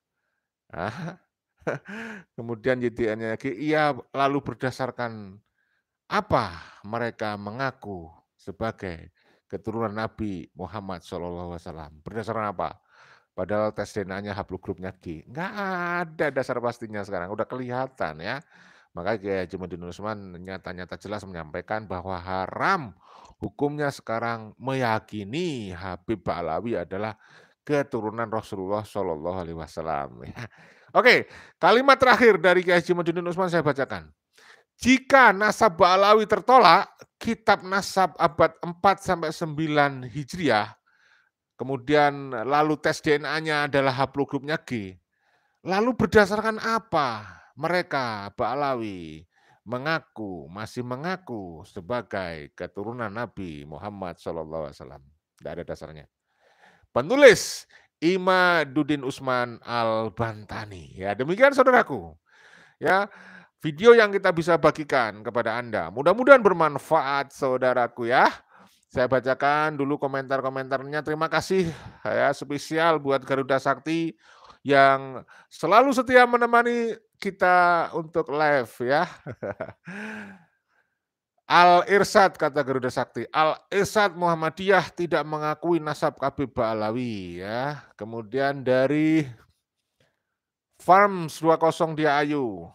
kemudian YDNA lagi, ia lalu berdasarkan apa mereka mengaku sebagai keturunan Nabi Muhammad SAW. Berdasarkan apa? Padahal tes DNA-nya haplogropnya G. Nggak ada dasar pastinya sekarang, udah kelihatan, ya. Maka Kiai Haji Muhyiddin Usman nyata-nyata jelas menyampaikan bahwa haram hukumnya sekarang meyakini Habib Alawi adalah keturunan Rasulullah Shallallahu Alaihi Wasallam. Oke, kalimat terakhir dari Kiai Haji Muhyiddin Usman saya bacakan. Jika nasab Alawi tertolak, kitab nasab abad 4 sampai 9 Hijriah, kemudian lalu tes DNA-nya adalah haplogrupnya G. Lalu berdasarkan apa mereka Ba'alawi masih mengaku sebagai keturunan Nabi Muhammad SAW? Tidak ada dasarnya. Penulis Imaduddin Usman Al-Bantani. Ya, demikian saudaraku. Ya, video yang kita bisa bagikan kepada Anda. Mudah-mudahan bermanfaat saudaraku, ya. Saya bacakan dulu komentar-komentarnya. Terima kasih ya, spesial buat Garuda Sakti yang selalu setia menemani kita untuk live, ya. Al-Irsyad kata Garuda Sakti, Al-Irsyad Muhammadiyah tidak mengakui nasab Habib Ba'alawi, ya. Kemudian dari Farms 20 Dia Ayu,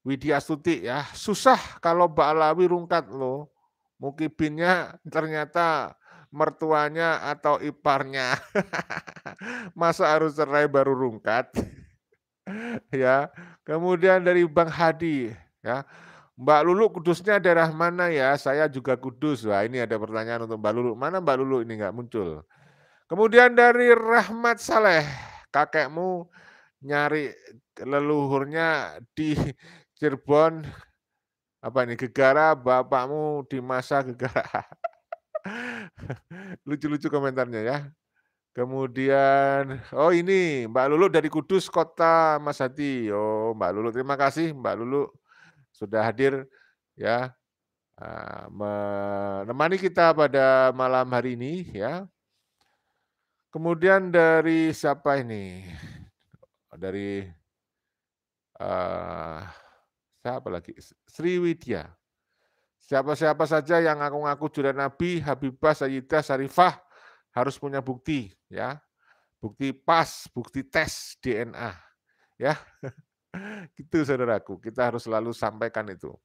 Widya Astuti, ya, susah kalau Ba'alawi rungkat loh. Mukibinnya ternyata mertuanya atau iparnya. Masa harus cerai baru rungkat? Ya. Kemudian dari Bang Hadi, ya. Mbak Lulu kudusnya daerah mana ya? Saya juga kudus. Wah, ini ada pertanyaan untuk Mbak Lulu. Mana Mbak Lulu ini nggak muncul. Kemudian dari Rahmat Saleh, kakekmu nyari leluhurnya di Cirebon, apa ini, Gegara, bapakmu di masa Gegara. Lucu-lucu komentarnya, ya. Kemudian, oh ini Mbak Lulu dari Kudus, Kota Mas Hadi. Oh, Mbak Lulu, terima kasih Mbak Lulu sudah hadir, ya, menemani kita pada malam hari ini, ya. Kemudian dari siapa ini? Dari siapa lagi? Sriwidya. Siapa-siapa saja yang ngaku-ngaku jurian Nabi, Habibah, Sayyidah, Syarifah harus punya bukti, ya. Bukti pas, bukti tes DNA, ya. Gitu saudaraku, kita harus selalu sampaikan itu.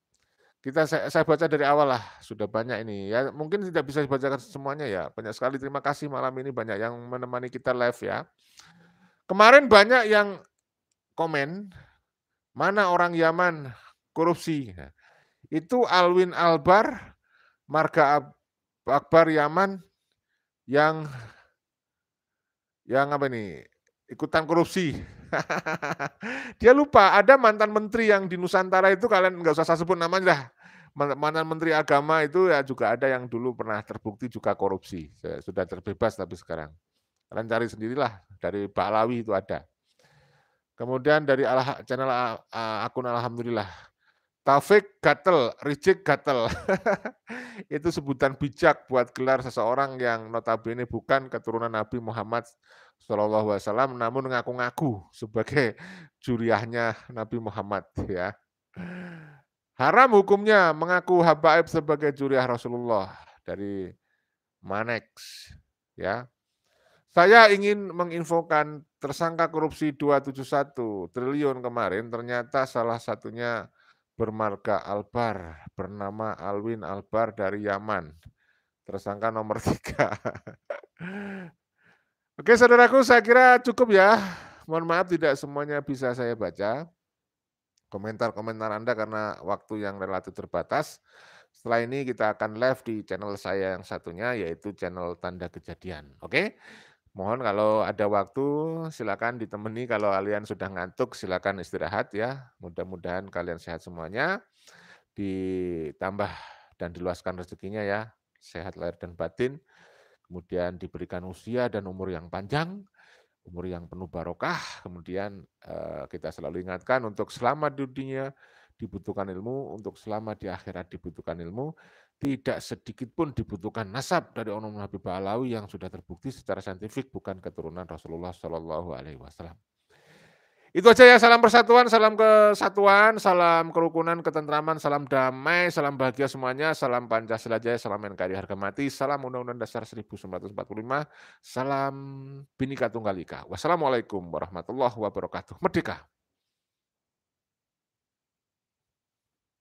saya baca dari awal lah, sudah banyak ini. Ya mungkin tidak bisa dibacakan semuanya ya, banyak sekali. Terima kasih malam ini banyak yang menemani kita live ya. Kemarin banyak yang komen, mana orang Yaman korupsi. Nah, itu Alwin Albar, marga Akbar Yaman yang apa ini, ikutan korupsi. Dia lupa ada mantan menteri yang di Nusantara itu, kalian nggak usah saya sebut namanya dah. Mantan menteri agama itu ya juga ada yang dulu pernah terbukti juga korupsi. Sudah terbebas tapi sekarang. Kalian cari sendirilah, dari Ba'alawi itu ada. Kemudian dari channel akun Alhamdulillah. Taufik gatel, Rijik gatel. Itu sebutan bijak buat gelar seseorang yang notabene bukan keturunan Nabi Muhammad SAW, namun ngaku-ngaku sebagai juriahnya Nabi Muhammad ya. Haram hukumnya mengaku habaib sebagai juriah Rasulullah, dari Manex ya. Saya ingin menginfokan tersangka korupsi 271 triliun kemarin ternyata salah satunya bermarga Albar, bernama Alwin Albar dari Yaman. Tersangka nomor 3. Oke saudaraku, saya kira cukup ya. Mohon maaf tidak semuanya bisa saya baca komentar-komentar Anda karena waktu yang relatif terbatas. Setelah ini kita akan live di channel saya yang satunya, yaitu channel Tanda Kejadian. Oke? Mohon kalau ada waktu silakan ditemani, kalau kalian sudah ngantuk silakan istirahat ya. Mudah-mudahan kalian sehat semuanya, ditambah dan diluaskan rezekinya ya, sehat lahir dan batin, kemudian diberikan usia dan umur yang panjang, umur yang penuh barokah, kemudian kita selalu ingatkan untuk selamat di dunia dibutuhkan ilmu, untuk selamat di akhirat dibutuhkan ilmu, tidak sedikit pun dibutuhkan nasab dari Onum Nabi Ba'alawi yang sudah terbukti secara saintifik bukan keturunan Rasulullah SAW. Itu aja ya, salam persatuan, salam kesatuan, salam kerukunan, ketentraman, salam damai, salam bahagia semuanya, salam Pancasila Jaya, salam NKRI harga mati, salam Undang-Undang Dasar 1945, salam Bhinneka Tunggal Ika. Wassalamualaikum warahmatullahi wabarakatuh. Merdeka!